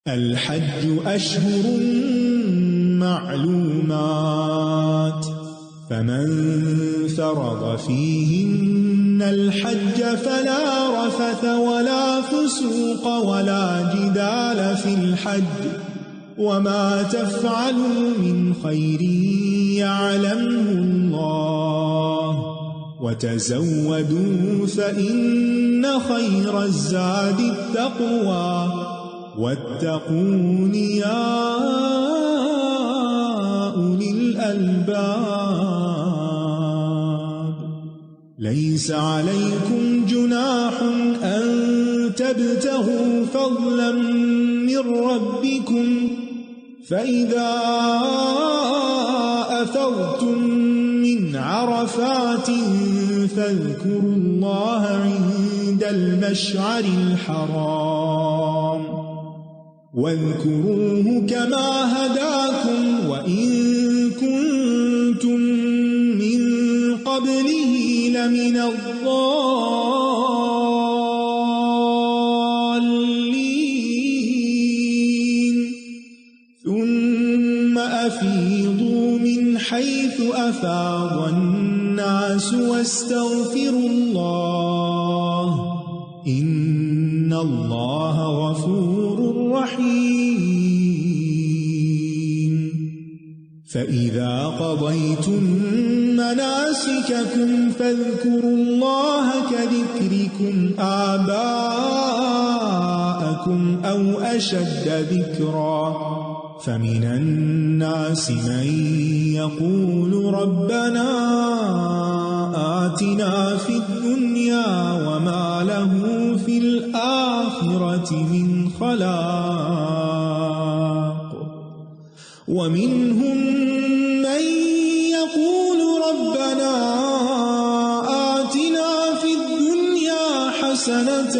الحج أشهر معلومات فمن فرض فيهن الحج فلا رفث ولا فسوق ولا جدال في الحج وما تفعلوا من خير يعلمه الله وتزودوا فإن خير الزاد التقوى واتقون يا أولي الألباب ليس عليكم جناح أن تبتغوا فضلا من ربكم فإذا أفضتم من عرفات فاذكروا الله عند المشعر الحرام واذكروه كما هداكم وإن كنتم من قبله لمن الضالين ثم أفيضوا من حيث أفاض الناس واستغفروا الله إن الله غفور رحيم فإذا قضيتم مناسككم فاذكروا الله كذكركم آباءكم أو أشد ذكرا فمن الناس من يقول ربنا آتنا في الدنيا وما له في الآخرة من خلاق ومنهم من يقول ربنا آتنا في الدنيا حسنة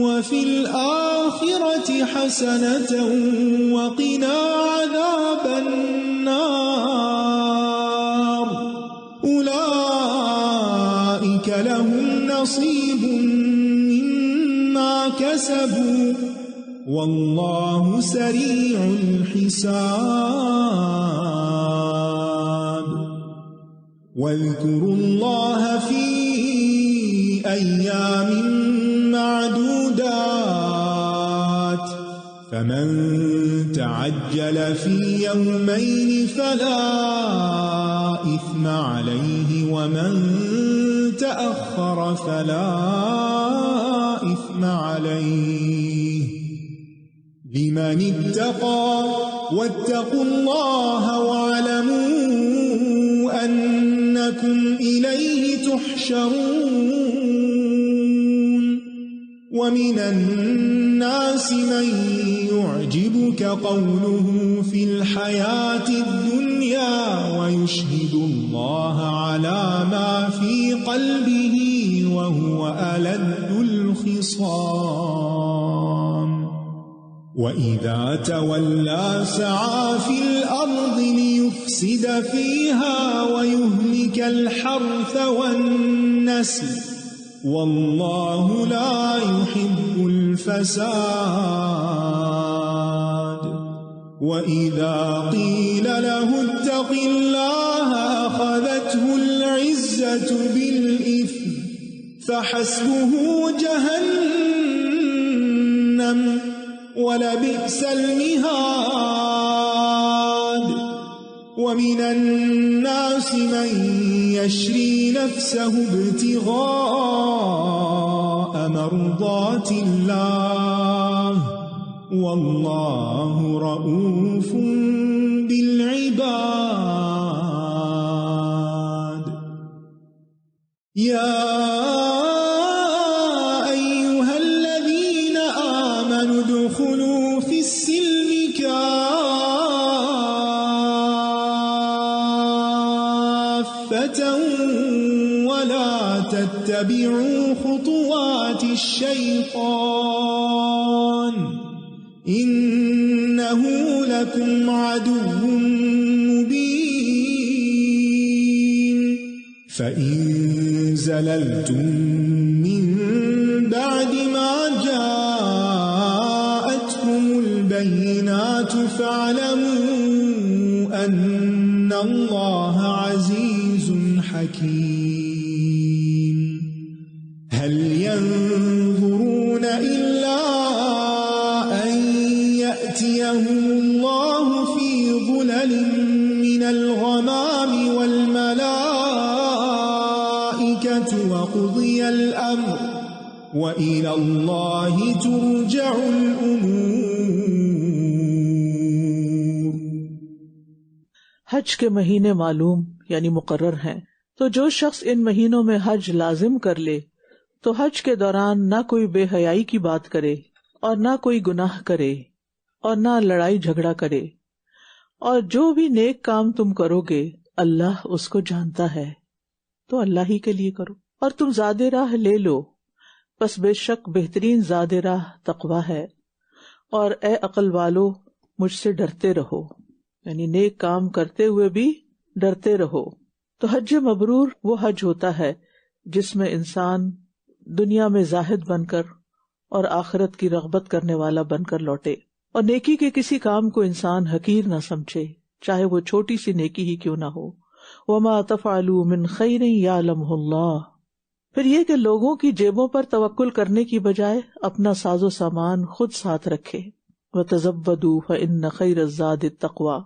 وفي الآخرة حسنة وقنا عذاب النار أولئك لهم نصيب مما كسبوا والله سريع الحساب واذكروا الله في أيام معدودات فمن تعجل في يومين فلا إثم عليه ومن تأخر فلا إثم عليه لمن اتقى واتقوا الله واعلموا أنكم إليه تحشرون ومن الناس من يعجبك قوله في الحياة الدنيا ويشهد الله على ما في قلبه وهو ألد الخصام وإذا تولى سعى في الأرض ليفسد فيها ويهلك الحرث والنسل والله لا يحب الفساد وإذا قيل له اتق الله أخذته العزة بالإثم فحسبه جهنم ولبئس المهاد ومن الناس من يشري نفسه ابتغاء مرضات الله والله رؤوف بالعباد يا أيها الذين آمنوا ادخلوا في السلم كافة ولا تتبعوا خطوات الشيطان إنه لكم عدو مبين فإن زللتم من بعد ما جاءتكم البينات فاعلموا أن الله عزيز حكيم هل ينظرون إلا أن يأتيهم الله في ظلل من الغمام والملائكة وقضي الأمر وإلى الله ترجع الأمور۔ حج کے مہینے معلوم یعنی مقرر ہیں، تو جو شخص ان مہینوں میں حج لازم کر لے تو حج کے دوران نہ کوئی بے حیائی کی بات کرے اور نہ کوئی گناہ کرے اور نہ لڑائی جھگڑا کرے، اور جو بھی نیک کام تم کرو گے اللہ اس کو جانتا ہے، تو اللہ ہی کے لیے کرو، اور تم زاد راہ لے لو، پس بے شک بہترین زاد راہ تقویٰ ہے، اور اے عقل والو مجھ سے ڈرتے رہو، یعنی نیک کام کرتے ہوئے بھی ڈرتے رہو۔ تو حج مبرور وہ حج ہوتا ہے جس میں انسان دنیا میں زاہد بن کر اور آخرت کی رغبت کرنے والا بن کر لوٹے، اور نیکی کے کسی کام کو انسان حقیر نہ سمجھے، چاہے وہ چھوٹی سی نیکی ہی کیوں نہ ہو۔ وَمَا تَفْعَلُوا مِنْ خَيْرٍ يَعْلَمْهُ اللَّهُ۔ پھر یہ کہ لوگوں کی جیبوں پر توکل کرنے کی بجائے اپنا ساز و سامان خود ساتھ رکھے۔ وَتَزَوَّدُوا فَإِنَّ خَيْرَ الزَّادِ التَّقْوَىٰ۔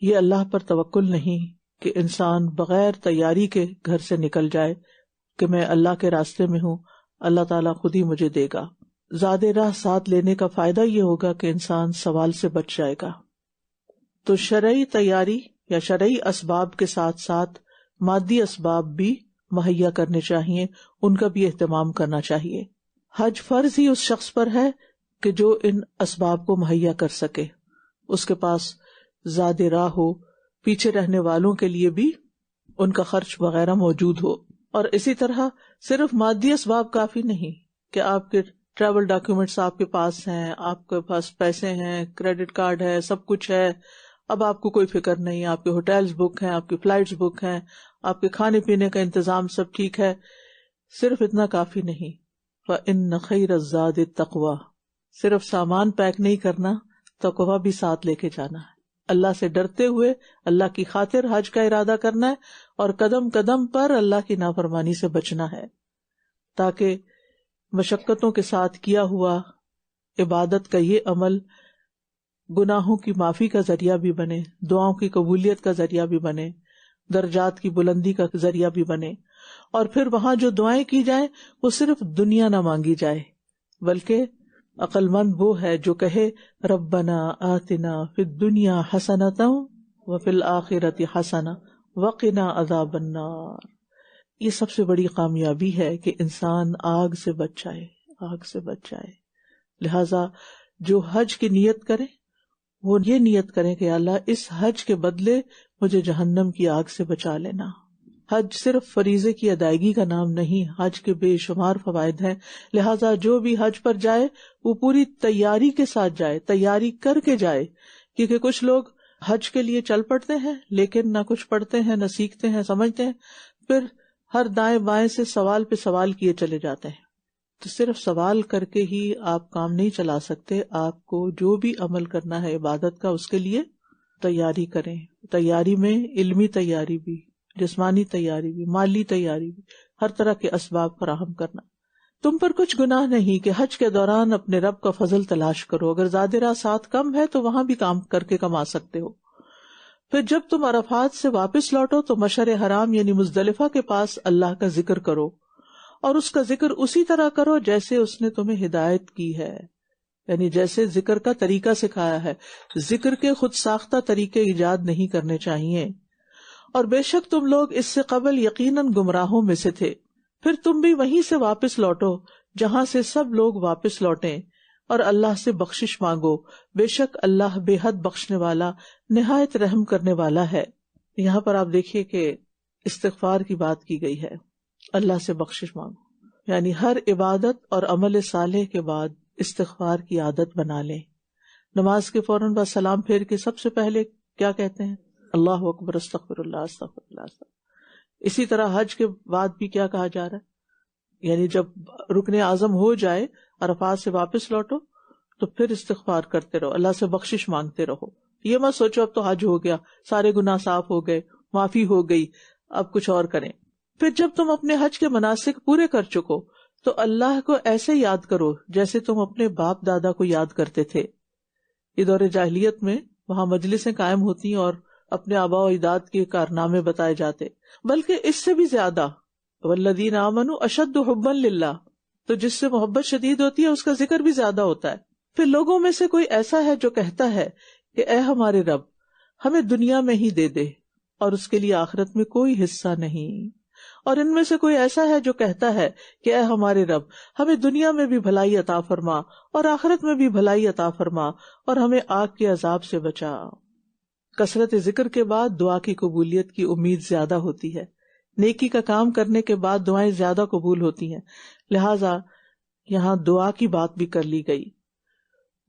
یہ اللہ پر توکل نہیں کہ انسان بغیر تیاری کے گھر سے نکل جائے کہ میں اللہ کے راستے میں ہوں، اللہ تعالیٰ خود ہی مجھے دے گا۔ زاد راہ ساتھ لینے کا فائدہ یہ ہوگا کہ انسان سوال سے بچ جائے گا۔ تو شرعی تیاری یا شرعی اسباب کے ساتھ ساتھ مادی اسباب بھی مہیا کرنے چاہیے، ان کا بھی اہتمام کرنا چاہیے۔ حج فرض ہی اس شخص پر ہے کہ جو ان اسباب کو مہیا کر سکے، اس کے پاس زاد راہ ہو، پیچھے رہنے والوں کے لیے بھی ان کا خرچ وغیرہ موجود ہو۔ اور اسی طرح صرف مادی اسباب کافی نہیں کہ آپ کے ٹریول ڈاکیومنٹس آپ کے پاس ہیں، آپ کے پاس پیسے ہیں، کریڈٹ کارڈ ہے، سب کچھ ہے، اب آپ کو کوئی فکر نہیں، آپ کے ہوٹلز بک ہیں، آپ کی فلائٹس بک ہیں، آپ کے کھانے پینے کا انتظام سب ٹھیک ہے، صرف اتنا کافی نہیں۔ فَإِنَّ خَيْرَ الزَّادِ التَّقْوَىٰ۔ صرف سامان پیک نہیں کرنا، تقویٰ بھی ساتھ لے کے جانا ہے، اللہ سے ڈرتے ہوئے اللہ کی خاطر حج کا ارادہ کرنا ہے، اور قدم قدم پر اللہ کی نافرمانی سے بچنا ہے، تاکہ مشقتوں کے ساتھ کیا ہوا عبادت کا یہ عمل گناہوں کی معافی کا ذریعہ بھی بنے، دعاؤں کی قبولیت کا ذریعہ بھی بنے، درجات کی بلندی کا ذریعہ بھی بنے، اور پھر وہاں جو دعائیں کی جائیں وہ صرف دنیا نہ مانگی جائے، بلکہ عقل مند وہ ہے جو کہے ربنا آتنا فی الدنیا حسنۃ وفی الآخرۃ حسنۃ وقنا عذاب النار۔ یہ سب سے بڑی کامیابی ہے کہ انسان آگ سے بچ جائے، آگ سے بچ جائے۔ لہذا جو حج کی نیت کرے وہ یہ نیت کریں کہ اللہ اس حج کے بدلے مجھے جہنم کی آگ سے بچا لینا۔ حج صرف فریضے کی ادائیگی کا نام نہیں، حج کے بے شمار فوائد ہیں، لہذا جو بھی حج پر جائے وہ پوری تیاری کے ساتھ جائے، تیاری کر کے جائے، کیونکہ کچھ لوگ حج کے لیے چل پڑتے ہیں لیکن نہ کچھ پڑھتے ہیں، نہ سیکھتے ہیں، سمجھتے ہیں، پھر ہر دائیں بائیں سے سوال پہ سوال کیے چلے جاتے ہیں۔ تو صرف سوال کر کے ہی آپ کام نہیں چلا سکتے، آپ کو جو بھی عمل کرنا ہے عبادت کا اس کے لیے تیاری کریں۔ تیاری میں علمی تیاری بھی، جسمانی تیاری بھی، مالی تیاری بھی، ہر طرح کے اسباب فراہم کرنا۔ تم پر کچھ گناہ نہیں کہ حج کے دوران اپنے رب کا فضل تلاش کرو، اگر زاد راہ ساتھ کم ہے تو وہاں بھی کام کر کے کما سکتے ہو۔ پھر جب تم عرفات سے واپس لوٹو تو مشعر حرام یعنی مزدلفہ کے پاس اللہ کا ذکر کرو، اور اس کا ذکر اسی طرح کرو جیسے اس نے تمہیں ہدایت کی ہے، یعنی جیسے ذکر کا طریقہ سکھایا ہے۔ ذکر کے خود ساختہ طریقے ایجاد نہیں کرنے چاہیے۔ اور بے شک تم لوگ اس سے قبل یقیناً گمراہوں میں سے تھے، پھر تم بھی وہیں سے واپس لوٹو جہاں سے سب لوگ واپس لوٹیں، اور اللہ سے بخشش مانگو، بے شک اللہ بے حد بخشنے والا نہایت رحم کرنے والا ہے۔ یہاں پر آپ دیکھیے کہ استغفار کی بات کی گئی ہے، اللہ سے بخشش مانگو، یعنی ہر عبادت اور عمل صالح کے بعد استغفار کی عادت بنا لیں۔ نماز کے فوراً بعد سلام پھیر کے سب سے پہلے کیا کہتے ہیں؟ اللہ اکبر، استغفر اللہ، استغفر اللہ، استغفر۔ اسی طرح حج کے بعد بھی کیا کہا جا رہا ہے، یعنی جب رکن اعظم ہو جائے، عرفات سے واپس لوٹو تو پھر استغفار کرتے رہو، اللہ سے بخشش مانگتے رہو. یہ مت سوچو اب تو حج ہو گیا، سارے گناہ صاف ہو گئے، معافی ہو گئی، اب کچھ اور کریں. پھر جب تم اپنے حج کے مناسک پورے کر چکو تو اللہ کو ایسے یاد کرو جیسے تم اپنے باپ دادا کو یاد کرتے تھے. یہ دور جاہلیت میں وہاں مجلسیں قائم ہوتی اور اپنے آباء و اجداد کے کارنامے بتائے جاتے، بلکہ اس سے بھی زیادہ والذین آمنوا اشد حبا للہ، تو جس سے محبت شدید ہوتی ہے اس کا ذکر بھی زیادہ ہوتا ہے. پھر لوگوں میں سے کوئی ایسا ہے جو کہتا ہے کہ اے ہمارے رب ہمیں دنیا میں ہی دے دے اور اس کے لیے آخرت میں کوئی حصہ نہیں، اور ان میں سے کوئی ایسا ہے جو کہتا ہے کہ اے ہمارے رب ہمیں دنیا میں بھی بھلائی عطا فرما اور آخرت میں بھی بھلائی عطا فرما اور ہمیں آگ کے عذاب سے بچا. کثرت ذکر کے بعد دعا کی قبولیت کی امید زیادہ ہوتی ہے. نیکی کا کام کرنے کے بعد دعائیں زیادہ قبول ہوتی ہیں، لہٰذا یہاں دعا کی بات بھی کر لی گئی.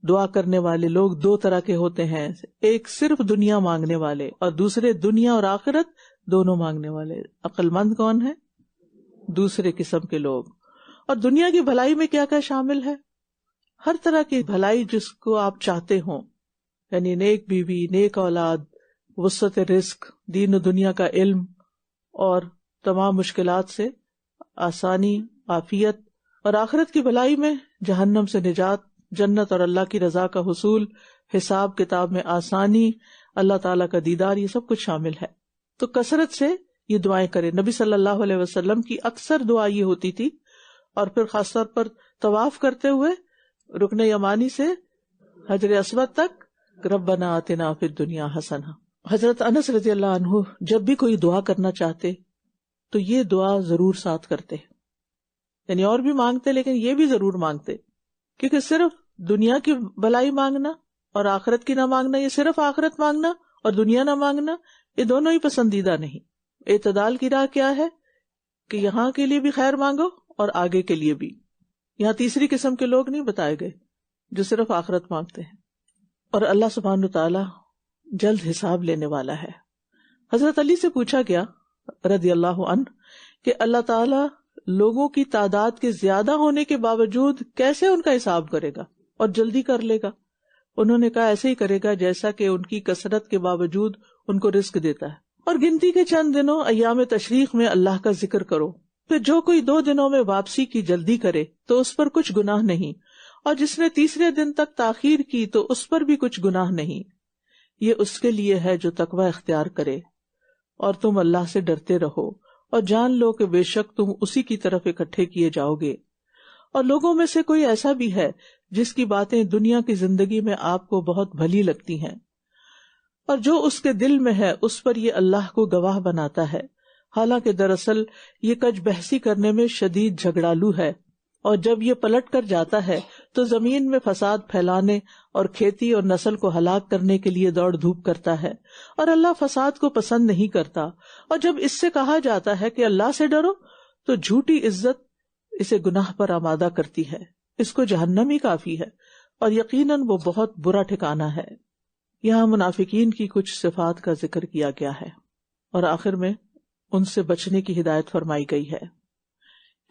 دعا کرنے والے لوگ دو طرح کے ہوتے ہیں، ایک صرف دنیا مانگنے والے اور دوسرے دنیا اور آخرت دونوں مانگنے والے. عقل مند کون ہے؟ دوسرے قسم کے لوگ. اور دنیا کی بھلائی میں کیا کیا شامل ہے؟ ہر طرح کی بھلائی جس کو آپ چاہتے ہوں، یعنی نیک بیوی، نیک اولاد، وسعت رزق، دین و دنیا کا علم، اور تمام مشکلات سے آسانی، عافیت. اور آخرت کی بھلائی میں جہنم سے نجات، جنت اور اللہ کی رضا کا حصول، حساب کتاب میں آسانی، اللہ تعالیٰ کا دیدار، یہ سب کچھ شامل ہے. تو کثرت سے یہ دعائیں کریں. نبی صلی اللہ علیہ وسلم کی اکثر دعا یہ ہوتی تھی، اور پھر خاص طور پر طواف کرتے ہوئے رکن یمانی سے حجر اسود تک ربنا آتنا فی الدنیا حسنہ. حضرت انس رضی اللہ عنہ جب بھی کوئی دعا کرنا چاہتے تو یہ دعا ضرور ساتھ کرتے، یعنی اور بھی مانگتے لیکن یہ بھی ضرور مانگتے، کیونکہ صرف دنیا کی بھلائی مانگنا اور آخرت کی نہ مانگنا، یہ صرف آخرت مانگنا اور دنیا نہ مانگنا، یہ دونوں ہی پسندیدہ نہیں. اعتدال کی راہ کیا ہے کہ یہاں کے لیے بھی خیر مانگو اور آگے کے لیے بھی. یہاں تیسری قسم کے لوگ نہیں بتائے گئے جو صرف آخرت مانگتے ہیں. اور اللہ سبحانہ وتعالی جلد حساب لینے والا ہے. حضرت علی سے پوچھا گیا رضی اللہ عنہ کہ اللہ تعالی لوگوں کی تعداد کے زیادہ ہونے کے باوجود کیسے ان کا حساب کرے گا اور جلدی کر لے گا؟ انہوں نے کہا ایسے ہی کرے گا جیسا کہ ان کی کثرت کے باوجود ان کو رزق دیتا ہے. اور گنتی کے چند دنوں ایام تشریق میں اللہ کا ذکر کرو. پھر جو کوئی 2 دنوں میں واپسی کی جلدی کرے تو اس پر کچھ گناہ نہیں، اور جس نے تیسرے دن تک تاخیر کی تو اس پر بھی کچھ گناہ نہیں. یہ اس کے لیے ہے جو تقوی اختیار کرے. اور تم اللہ سے ڈرتے رہو اور جان لو کہ بے شک تم اسی کی طرف اکٹھے کیے جاؤ گے. اور لوگوں میں سے کوئی ایسا بھی ہے جس کی باتیں دنیا کی زندگی میں آپ کو بہت بھلی لگتی ہیں، اور جو اس کے دل میں ہے اس پر یہ اللہ کو گواہ بناتا ہے، حالانکہ دراصل یہ کج بحثی کرنے میں شدید جھگڑالو ہے. اور جب یہ پلٹ کر جاتا ہے تو زمین میں فساد پھیلانے اور کھیتی اور نسل کو ہلاک کرنے کے لیے دوڑ دھوپ کرتا ہے، اور اللہ فساد کو پسند نہیں کرتا. اور جب اس سے کہا جاتا ہے کہ اللہ سے ڈرو تو جھوٹی عزت اسے گناہ پر آمادہ کرتی ہے، اس کو جہنم ہی کافی ہے، اور یقیناً وہ بہت برا ٹھکانہ ہے. یہاں منافقین کی کچھ صفات کا ذکر کیا گیا ہے اور آخر میں ان سے بچنے کی ہدایت فرمائی گئی ہے.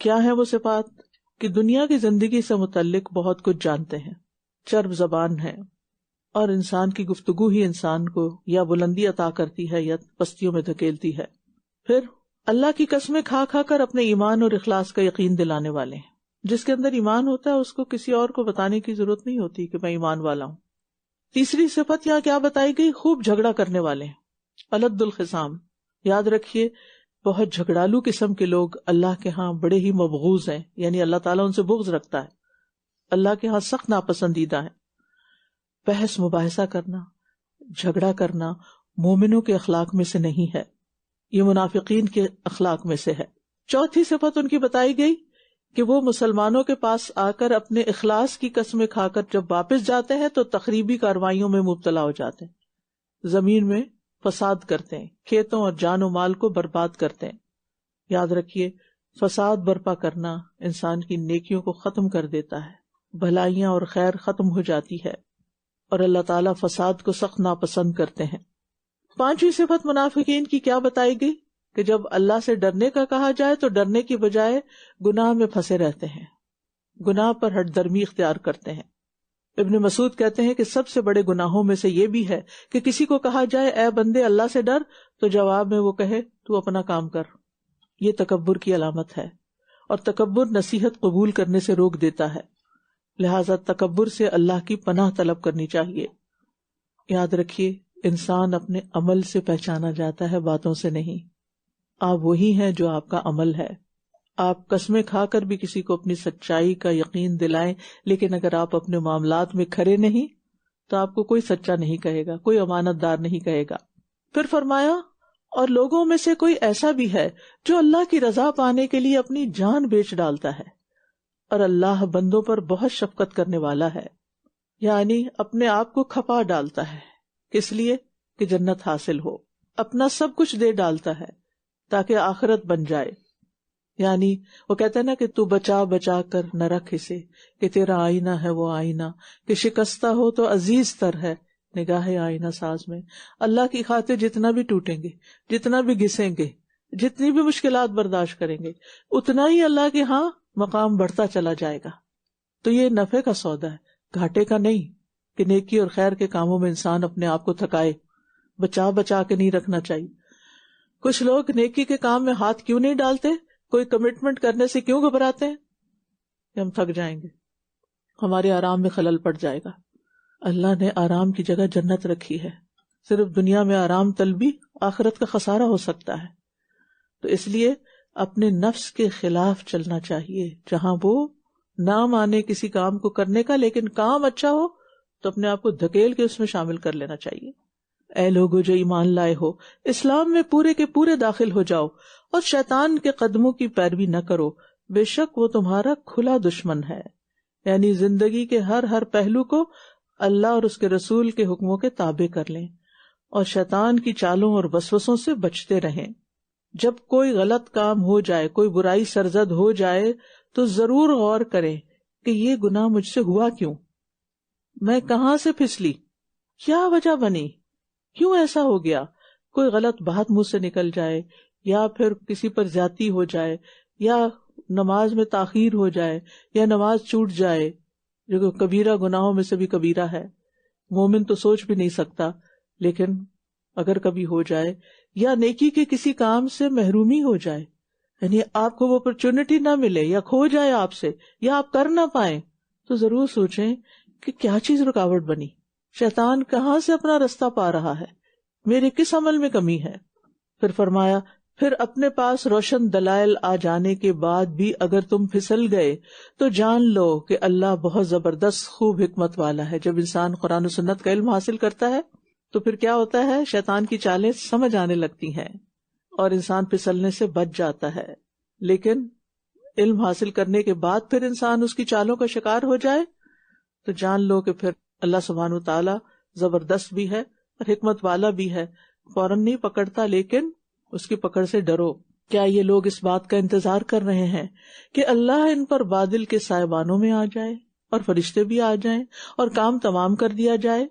کیا ہے وہ صفات؟ کہ دنیا کی زندگی سے متعلق بہت کچھ جانتے ہیں، چرب زبان ہے، اور انسان کی گفتگو ہی انسان کو یا بلندی عطا کرتی ہے یا پستیوں میں دھکیلتی ہے. پھر اللہ کی قسمیں کھا کھا کر اپنے ایمان اور اخلاص کا یقین دلانے والے ہیں. جس کے اندر ایمان ہوتا ہے اس کو کسی اور کو بتانے کی ضرورت نہیں ہوتی کہ میں ایمان والا ہوں. تیسری صفت یہاں کیا بتائی گئی؟ خوب جھگڑا کرنے والے ہیں، الد الخصام. یاد رکھیے بہت جھگڑالو قسم کے لوگ اللہ کے ہاں بڑے ہی مبغوض ہیں، یعنی اللہ تعالیٰ ان سے بغض رکھتا ہے، اللہ کے ہاں سخت ناپسندیدہ ہے. بحث مباحثہ کرنا، جھگڑا کرنا مومنوں کے اخلاق میں سے نہیں ہے، یہ منافقین کے اخلاق میں سے ہے. چوتھی صفت ان کی بتائی گئی کہ وہ مسلمانوں کے پاس آ کر اپنے اخلاص کی قسمیں کھا کر جب واپس جاتے ہیں تو تخریبی کارروائیوں میں مبتلا ہو جاتے ہیں، زمین میں فساد کرتے ہیں، کھیتوں اور جان و مال کو برباد کرتے ہیں. یاد رکھیے فساد برپا کرنا انسان کی نیکیوں کو ختم کر دیتا ہے، بھلائیاں اور خیر ختم ہو جاتی ہے، اور اللہ تعالیٰ فساد کو سخت ناپسند کرتے ہیں. پانچویں صفت منافقین کی کیا بتائی گئی؟ کہ جب اللہ سے ڈرنے کا کہا جائے تو ڈرنے کی بجائے گناہ میں پھنسے رہتے ہیں، گناہ پر ہٹ درمی اختیار کرتے ہیں. ابن مسعود کہتے ہیں کہ سب سے بڑے گناہوں میں سے یہ بھی ہے کہ کسی کو کہا جائے اے بندے اللہ سے ڈر، تو جواب میں وہ کہے تو اپنا کام کر۔ یہ تکبر کی علامت ہے، اور تکبر نصیحت قبول کرنے سے روک دیتا ہے، لہذا تکبر سے اللہ کی پناہ طلب کرنی چاہیے۔ یاد رکھیے، انسان اپنے عمل سے پہچانا جاتا ہے، باتوں سے نہیں۔ آپ وہی ہیں جو آپ کا عمل ہے۔ آپ قسمیں کھا کر بھی کسی کو اپنی سچائی کا یقین دلائیں، لیکن اگر آپ اپنے معاملات میں کھرے نہیں تو آپ کو کوئی سچا نہیں کہے گا، کوئی امانت دار نہیں کہے گا۔ پھر فرمایا، اور لوگوں میں سے کوئی ایسا بھی ہے جو اللہ کی رضا پانے کے لیے اپنی جان بیچ ڈالتا ہے، اور اللہ بندوں پر بہت شفقت کرنے والا ہے، یعنی اپنے آپ کو کھپا ڈالتا ہے کس لیے کہ جنت حاصل ہو، اپنا سب کچھ دے ڈالتا ہے تاکہ آخرت بن جائے۔ یعنی وہ کہتا ہے نا کہ تو بچا بچا کر نہ رکھ اسے، کہ تیرا آئینہ ہے وہ آئینہ، کہ شکستہ ہو تو عزیز تر ہے نگاہ آئینہ ساز میں۔ اللہ کی خاطر جتنا بھی ٹوٹیں گے، جتنا بھی گھسیں گے، جتنی بھی مشکلات برداشت کریں گے، اتنا ہی اللہ کے ہاں مقام بڑھتا چلا جائے گا۔ تو یہ نفع کا سودا ہے، گھاٹے کا نہیں، کہ نیکی اور خیر کے کاموں میں انسان اپنے آپ کو تھکائے۔ بچا بچا کے نہیں رکھنا چاہیے۔ کچھ لوگ نیکی کے کام میں ہاتھ کیوں نہیں ڈالتے، کوئی کمٹمنٹ کرنے سے کیوں گھبراتے ہیں؟ کہ ہم تھک جائیں گے، ہمارے آرام میں خلل پڑ جائے گا۔ اللہ نے آرام کی جگہ جنت رکھی ہے، صرف دنیا میں آرام طلبی آخرت کا خسارہ ہو سکتا ہے۔ تو اس لیے اپنے نفس کے خلاف چلنا چاہیے، جہاں وہ نہ مانے کسی کام کو کرنے کا لیکن کام اچھا ہو تو اپنے آپ کو دھکیل کے اس میں شامل کر لینا چاہیے۔ اے لوگو جو ایمان لائے ہو، اسلام میں پورے کے پورے داخل ہو جاؤ اور شیطان کے قدموں کی پیروی نہ کرو، بے شک وہ تمہارا کھلا دشمن ہے۔ یعنی زندگی کے ہر پہلو کو اللہ اور اس کے رسول کے حکموں کے تابع کر لیں اور شیطان کی چالوں اور وسوسوں سے بچتے رہیں۔ جب کوئی غلط کام ہو جائے، کوئی برائی سرزد ہو جائے تو ضرور غور کریں کہ یہ گناہ مجھ سے ہوا کیوں، میں کہاں سے پھسلی، کیا وجہ بنی، کیوں ایسا ہو گیا۔ کوئی غلط بات منہ سے نکل جائے، یا پھر کسی پر زیادتی ہو جائے، یا نماز میں تاخیر ہو جائے، یا نماز چھوٹ جائے، جو کبیرہ گناہوں میں سے بھی کبیرہ ہے، مومن تو سوچ بھی نہیں سکتا، لیکن اگر کبھی ہو جائے، یا نیکی کے کسی کام سے محرومی ہو جائے، یعنی آپ کو وہ اپرچونٹی نہ ملے یا کھو جائے آپ سے، یا آپ کر نہ پائیں، تو ضرور سوچیں کہ کیا چیز رکاوٹ بنی، شیطان کہاں سے اپنا رستہ پا رہا ہے، میرے کس عمل میں کمی ہے۔ پھر فرمایا، پھر اپنے پاس روشن دلائل آ جانے کے بعد بھی اگر تم پھسل گئے تو جان لو کہ اللہ بہت زبردست خوب حکمت والا ہے۔ جب انسان قرآن و سنت کا علم حاصل کرتا ہے تو پھر کیا ہوتا ہے، شیطان کی چالیں سمجھ آنے لگتی ہیں اور انسان پھسلنے سے بچ جاتا ہے۔ لیکن علم حاصل کرنے کے بعد پھر انسان اس کی چالوں کا شکار ہو جائے تو جان لو کہ پھر اللہ سبحانہ و تعالی زبردست بھی ہے اور حکمت والا بھی ہے، فوراً نہیں پکڑتا لیکن اس کی پکڑ سے ڈرو۔ کیا یہ لوگ اس بات کا انتظار کر رہے ہیں کہ اللہ ان پر بادل کے سائبانوں میں آ جائے اور فرشتے بھی آ جائیں اور کام تمام کر دیا جائے،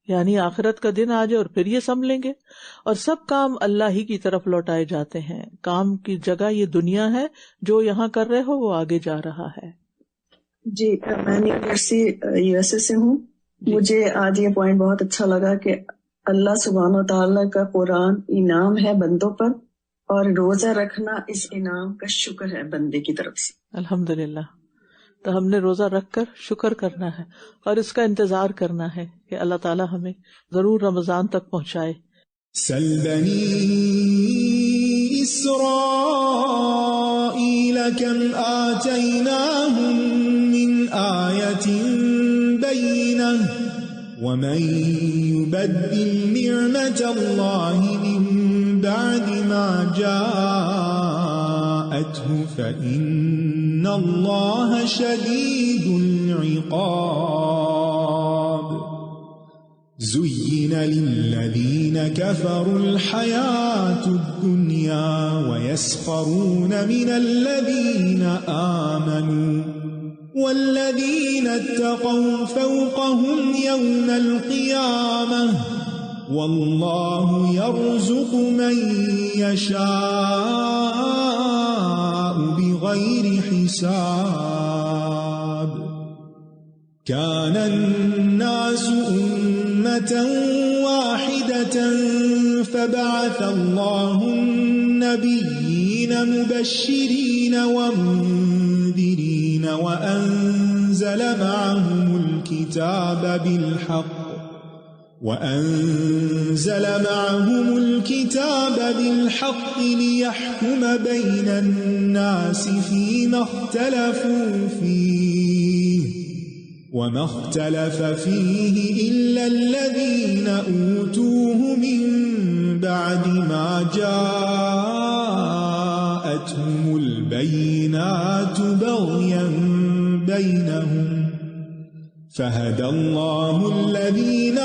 یعنی آخرت کا دن آ جائے اور پھر یہ سنبھلیں گے؟ اور سب کام اللہ ہی کی طرف لوٹائے جاتے ہیں، کام کی جگہ یہ دنیا ہے، جو یہاں کر رہے ہو وہ آگے جا رہا ہے۔ جی، میں نیو جرسی USA سے ہوں۔ مجھے آج یہ پوائنٹ بہت اچھا لگا کہ اللہ سبحانہ و تعالیٰ کا قرآن انعام ہے بندوں پر، اور روزہ رکھنا اس انعام کا شکر ہے بندے کی طرف سے۔ الحمدللہ، تو ہم نے روزہ رکھ کر شکر کرنا ہے اور اس کا انتظار کرنا ہے کہ اللہ تعالیٰ ہمیں ضرور رمضان تک پہنچائے۔ سل بنی اسرائیل کم آتیناہم من آیت بینہ ومن يبدل نعمت اللہ من بعد ما جاءته فإن اللہ شدید العقاب۔ زين للذين كفروا الحياة الدنيا ويسخرون من الذين آمنوا والذين اتقوا فوقهم يوم القيامة والله يرزق من يشاء بغير حساب۔ كان الناس أمة واحدة فبعث الله النبيين مبشرين ومنذرين وأنزل معهم الكتاب بالحق ليحكم بين الناس فيما اختلفوا فيه وما اختلف فيه إلا الذين أوتوه من بعد ما جاءتهم البينات بغيا بينهم فهدى الله الذين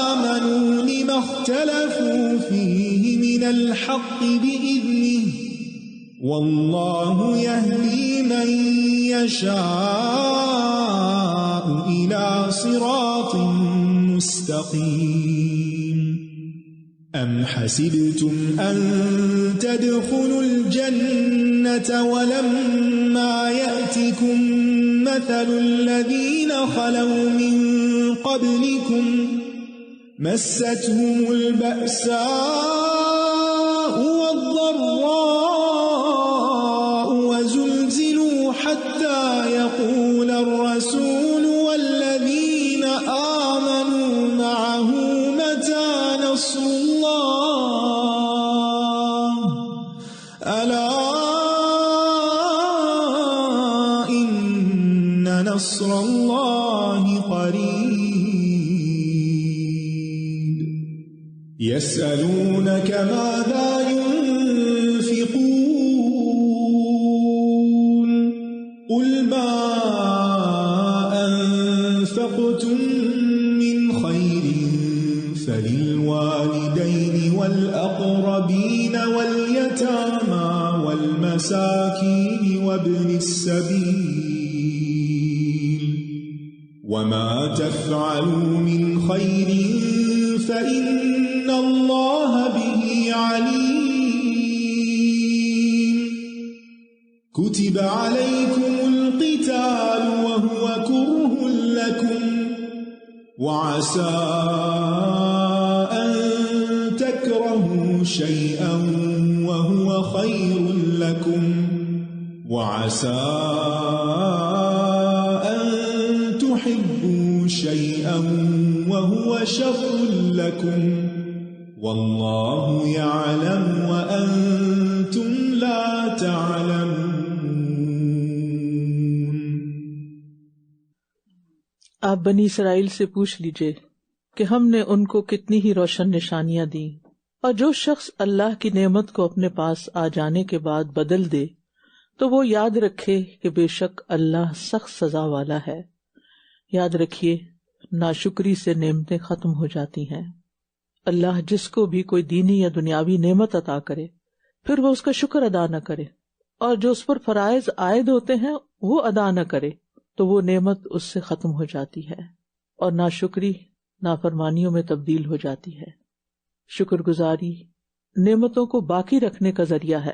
آمنوا لما اختلفوا فيه من الحق بإذنه والله يهدي من يشاء إلى صراط مستقيم أم حسبتم أن تدخلوا الجنة ولما يأتكم مثل الذين خلوا من قبلكم مستهم البأساء والضراء وزلزلوا حتى يقول الرسول والذين آمنوا معه متى نصر الله ألا إن نصر الله قريب يسألونك ماذا ينفقون قل ما أنفقتم من خير فللوالدين والأقربين واليتامى والمساكين وابن السبيل وما تفعلوا من خير فإن الله به عليم كتب عليكم القتال وهو كره لكم وعسى أن تكرهوا شيئا وهو خير لكم وعسى أن تحبوا شيئا وهو شر لكم والله يعلم وأنتم لا تعلمون. آپ بنی اسرائیل سے پوچھ لیجئے کہ ہم نے ان کو کتنی ہی روشن نشانیاں دیں، اور جو شخص اللہ کی نعمت کو اپنے پاس آ جانے کے بعد بدل دے تو وہ یاد رکھے کہ بے شک اللہ سخت سزا والا ہے. یاد رکھیے ناشکری سے نعمتیں ختم ہو جاتی ہیں. اللہ جس کو بھی کوئی دینی یا دنیاوی نعمت عطا کرے پھر وہ اس کا شکر ادا نہ کرے، اور جو اس پر فرائض عائد ہوتے ہیں وہ ادا نہ کرے تو وہ نعمت اس سے ختم ہو جاتی ہے اور ناشکری نافرمانیوں میں تبدیل ہو جاتی ہے. شکر گزاری نعمتوں کو باقی رکھنے کا ذریعہ ہے.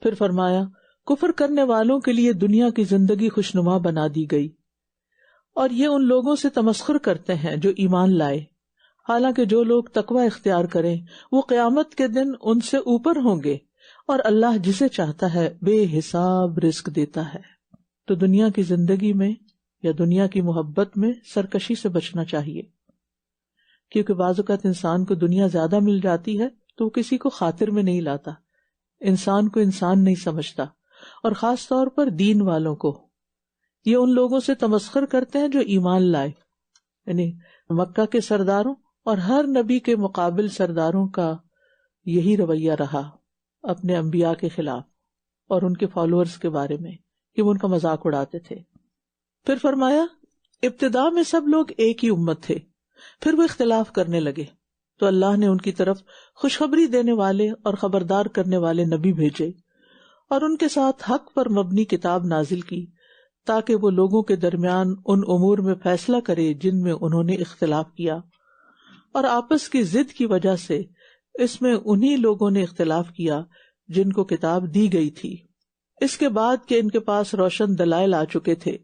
پھر فرمایا کفر کرنے والوں کے لیے دنیا کی زندگی خوشنما بنا دی گئی، اور یہ ان لوگوں سے تمسخر کرتے ہیں جو ایمان لائے، حالانکہ جو لوگ تقوی اختیار کریں وہ قیامت کے دن ان سے اوپر ہوں گے، اور اللہ جسے چاہتا ہے بے حساب رزق دیتا ہے. تو دنیا کی زندگی میں یا دنیا کی محبت میں سرکشی سے بچنا چاہیے، کیونکہ بعض اوقات انسان کو دنیا زیادہ مل جاتی ہے تو وہ کسی کو خاطر میں نہیں لاتا، انسان کو انسان نہیں سمجھتا، اور خاص طور پر دین والوں کو. یہ ان لوگوں سے تمسخر کرتے ہیں جو ایمان لائے، یعنی مکہ کے سرداروں اور ہر نبی کے مقابل سرداروں کا یہی رویہ رہا اپنے انبیاء کے خلاف اور ان کے فالوورز کے بارے میں کہ وہ ان کا مذاق اڑاتے تھے. پھر فرمایا ابتدا میں سب لوگ ایک ہی امت تھے، پھر وہ اختلاف کرنے لگے تو اللہ نے ان کی طرف خوشخبری دینے والے اور خبردار کرنے والے نبی بھیجے اور ان کے ساتھ حق پر مبنی کتاب نازل کی تاکہ وہ لوگوں کے درمیان ان امور میں فیصلہ کرے جن میں انہوں نے اختلاف کیا، اور آپس کی ضد کی وجہ سے اس میں انہی لوگوں نے اختلاف کیا جن کو کتاب دی گئی تھی. اس کے بعد کہ ان کے پاس روشن دلائل آ چکے تھے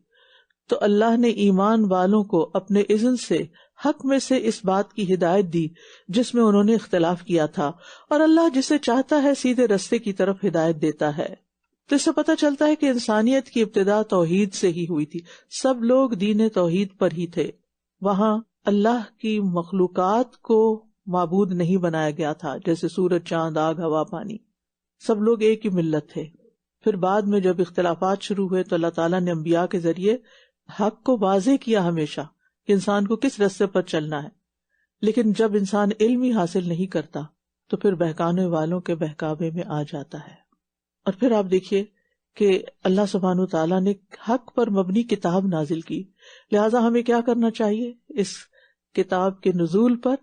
تو اللہ نے ایمان والوں کو اپنے اذن سے حق میں سے اس بات کی ہدایت دی جس میں انہوں نے اختلاف کیا تھا، اور اللہ جسے چاہتا ہے سیدھے رستے کی طرف ہدایت دیتا ہے۔ تو اس سے پتہ چلتا ہے کہ انسانیت کی ابتدا توحید سے ہی ہوئی تھی، سب لوگ دین توحید پر ہی تھے۔ وہاں اللہ کی مخلوقات کو معبود نہیں بنایا گیا تھا، جیسے سورج، چاند، آگ، ہوا، پانی، سب لوگ ایک ہی ملت تھے۔ پھر بعد میں جب اختلافات شروع ہوئے تو اللہ تعالیٰ نے انبیاء کے ذریعے حق کو واضح کیا ہمیشہ کہ انسان کو کس راستے پر چلنا ہے، لیکن جب انسان علم ہی حاصل نہیں کرتا تو پھر بہکانے والوں کے بہکاوے میں آ جاتا ہے۔ اور پھر آپ دیکھیے کہ اللہ سبحانہ تعالیٰ نے حق پر مبنی کتاب نازل کی، لہٰذا ہمیں کیا کرنا چاہیے؟ اس کتاب کے نزول پر،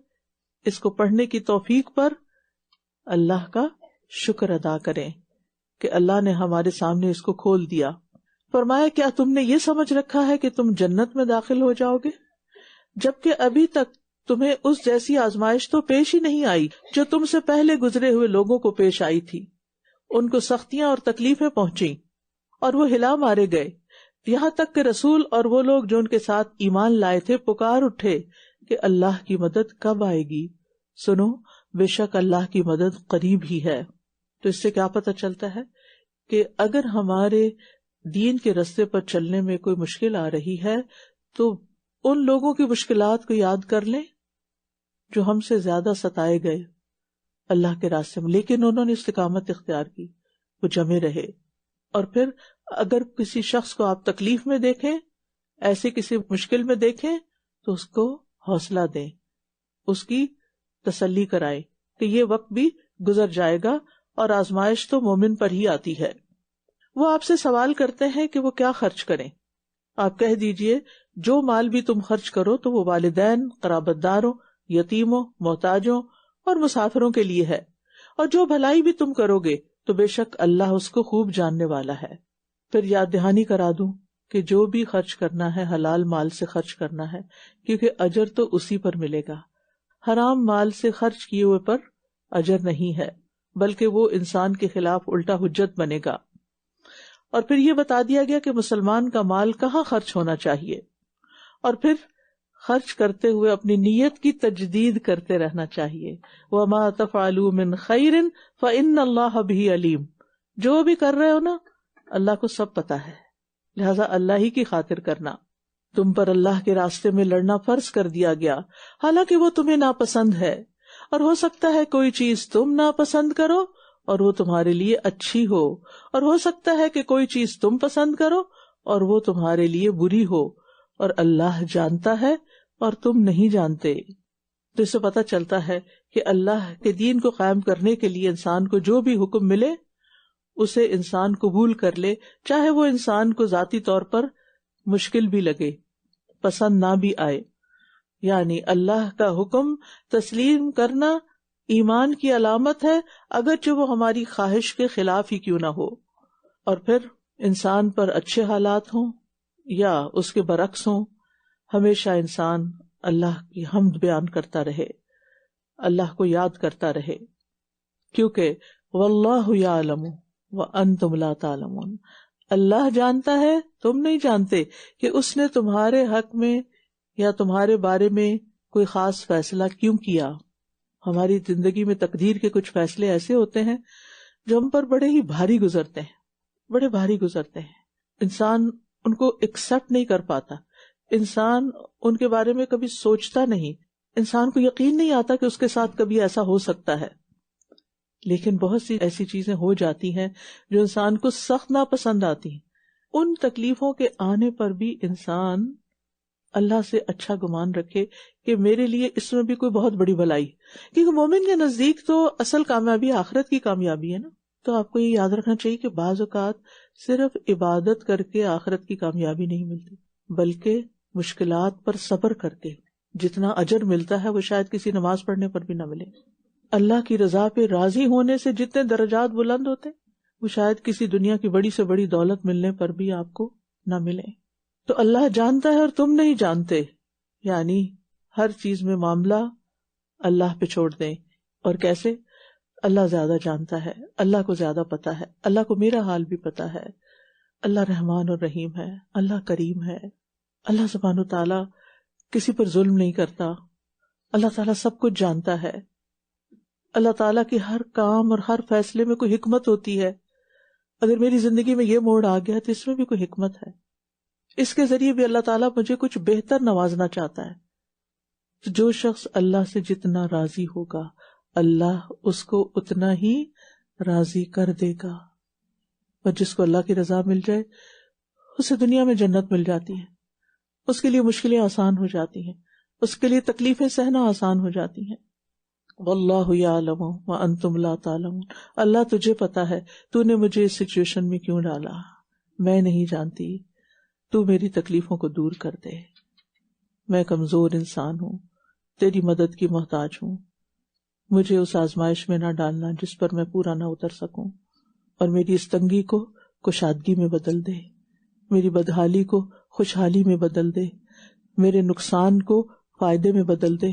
اس کو پڑھنے کی توفیق پر اللہ کا شکر ادا کریں کہ اللہ نے ہمارے سامنے اس کو کھول دیا۔ فرمایا کیا تم نے یہ سمجھ رکھا ہے کہ تم جنت میں داخل ہو جاؤ گے، جبکہ ابھی تک تمہیں اس جیسی آزمائش تو پیش ہی نہیں آئی جو تم سے پہلے گزرے ہوئے لوگوں کو پیش آئی تھی۔ ان کو سختیاں اور تکلیفیں پہنچیں اور وہ ہلا مارے گئے، یہاں تک کہ رسول اور وہ لوگ جو ان کے ساتھ ایمان لائے تھے پکار اٹھے کہ اللہ کی مدد کب آئے گی، سنو بے شک اللہ کی مدد قریب ہی ہے۔ تو اس سے کیا پتہ چلتا ہے کہ اگر ہمارے دین کے راستے پر چلنے میں کوئی مشکل آ رہی ہے تو ان لوگوں کی مشکلات کو یاد کر لیں جو ہم سے زیادہ ستائے گئے اللہ کے راستے میں، لیکن انہوں نے استقامت اختیار کی، وہ جمے رہے۔ اور پھر اگر کسی شخص کو آپ تکلیف میں دیکھیں، ایسے کسی مشکل میں دیکھیں تو اس کو حوصلہ دیں، اس کی تسلی کرائیں کہ یہ وقت بھی گزر جائے گا اور آزمائش تو مومن پر ہی آتی ہے۔ وہ آپ سے سوال کرتے ہیں کہ وہ کیا خرچ کریں، آپ کہہ دیجئے جو مال بھی تم خرچ کرو تو وہ والدین، قرابت داروں، یتیموں، محتاجوں اور مسافروں کے لیے ہے، اور جو بھلائی بھی تم کرو گے تو بے شک اللہ اس کو خوب جاننے والا ہے۔ پھر یاد دہانی کرا دوں کہ جو بھی خرچ کرنا ہے حلال مال سے خرچ کرنا ہے، کیونکہ اجر تو اسی پر ملے گا۔ حرام مال سے خرچ کیے ہوئے پر اجر نہیں ہے، بلکہ وہ انسان کے خلاف الٹا حجت بنے گا۔ اور پھر یہ بتا دیا گیا کہ مسلمان کا مال کہاں خرچ ہونا چاہیے، اور پھر خرچ کرتے ہوئے اپنی نیت کی تجدید کرتے رہنا چاہیے۔ وَمَا تَفْعَلُوا مِنْ خَيْرٍ فَإِنَّ اللَّهَ بِهِ عَلِيمٌ، جو بھی کر رہے ہو نا اللہ کو سب پتا ہے، لہذا اللہ ہی کی خاطر کرنا۔ تم پر اللہ کے راستے میں لڑنا فرض کر دیا گیا، حالانکہ وہ تمہیں ناپسند ہے، اور ہو سکتا ہے کوئی چیز تم ناپسند کرو اور وہ تمہارے لیے اچھی ہو، اور ہو سکتا ہے کہ کوئی چیز تم پسند کرو اور وہ تمہارے لیے بری ہو، اور اللہ جانتا ہے اور تم نہیں جانتے۔ تو اس سے پتہ چلتا ہے کہ اللہ کے دین کو قائم کرنے کے لیے انسان کو جو بھی حکم ملے اسے انسان قبول کر لے، چاہے وہ انسان کو ذاتی طور پر مشکل بھی لگے، پسند نہ بھی آئے۔ یعنی اللہ کا حکم تسلیم کرنا ایمان کی علامت ہے، اگرچہ وہ ہماری خواہش کے خلاف ہی کیوں نہ ہو۔ اور پھر انسان پر اچھے حالات ہوں یا اس کے برعکس ہوں، ہمیشہ انسان اللہ کی حمد بیان کرتا رہے، اللہ کو یاد کرتا رہے، کیونکہ واللہ یعلم وانتم لا تعلمون، اللہ جانتا ہے تم نہیں جانتے کہ اس نے تمہارے حق میں یا تمہارے بارے میں کوئی خاص فیصلہ کیوں کیا۔ ہماری زندگی میں تقدیر کے کچھ فیصلے ایسے ہوتے ہیں جو ہم پر بڑے ہی بھاری گزرتے ہیں، بڑے بھاری گزرتے ہیں، انسان ان کو ایکسپٹ نہیں کر پاتا، انسان ان کے بارے میں کبھی سوچتا نہیں، انسان کو یقین نہیں آتا کہ اس کے ساتھ کبھی ایسا ہو سکتا ہے، لیکن بہت سی ایسی چیزیں ہو جاتی ہیں جو انسان کو سخت ناپسند آتی ہیں۔ ان تکلیفوں کے آنے پر بھی انسان اللہ سے اچھا گمان رکھے کہ میرے لیے اس میں بھی کوئی بہت بڑی بھلائی، کیونکہ مومن کے نزدیک تو اصل کامیابی آخرت کی کامیابی ہے نا۔ تو آپ کو یہ یاد رکھنا چاہیے کہ بعض اوقات صرف عبادت کر کے آخرت کی کامیابی نہیں ملتی، بلکہ مشکلات پر صبر کر کے جتنا اجر ملتا ہے وہ شاید کسی نماز پڑھنے پر بھی نہ ملے۔ اللہ کی رضا پہ راضی ہونے سے جتنے درجات بلند ہوتے وہ شاید کسی دنیا کی بڑی سے بڑی دولت ملنے پر بھی آپ کو نہ ملے۔ تو اللہ جانتا ہے اور تم نہیں جانتے، یعنی ہر چیز میں معاملہ اللہ پہ چھوڑ دیں۔ اور کیسے؟ اللہ زیادہ جانتا ہے، اللہ کو زیادہ پتا ہے، اللہ کو میرا حال بھی پتا ہے، اللہ رحمان اور رحیم ہے، اللہ کریم ہے، اللہ سبحانہ تعالیٰ کسی پر ظلم نہیں کرتا. اللہ تعالیٰ سب کچھ جانتا ہے. اللہ تعالیٰ کے ہر کام اور ہر فیصلے میں کوئی حکمت ہوتی ہے. اگر میری زندگی میں یہ موڑ آ گیا تو اس میں بھی کوئی حکمت ہے. اس کے ذریعے بھی اللہ تعالیٰ مجھے کچھ بہتر نوازنا چاہتا ہے. تو جو شخص اللہ سے جتنا راضی ہوگا اللہ اس کو اتنا ہی راضی کر دے گا. اور جس کو اللہ کی رضا مل جائے اسے دنیا میں جنت مل جاتی ہے. اس کے لیے مشکلیں آسان ہو جاتی ہیں, اس کے لیے تکلیفیں سہنا آسان ہو جاتی ہیں. واللہ یعلم وانتم لا تعلمون. اللہ تجھے پتا ہے, تو نے مجھے اس سچویشن میں کیوں ڈالا, میں نہیں جانتی. تو میری تکلیفوں کو دور کر دے. میں کمزور انسان ہوں, تیری مدد کی محتاج ہوں. مجھے اس آزمائش میں نہ ڈالنا جس پر میں پورا نہ اتر سکوں, اور میری اس تنگی کو کشادگی میں بدل دے, میری بدحالی کو خوشحالی میں بدل دے, میرے نقصان کو فائدے میں بدل دے.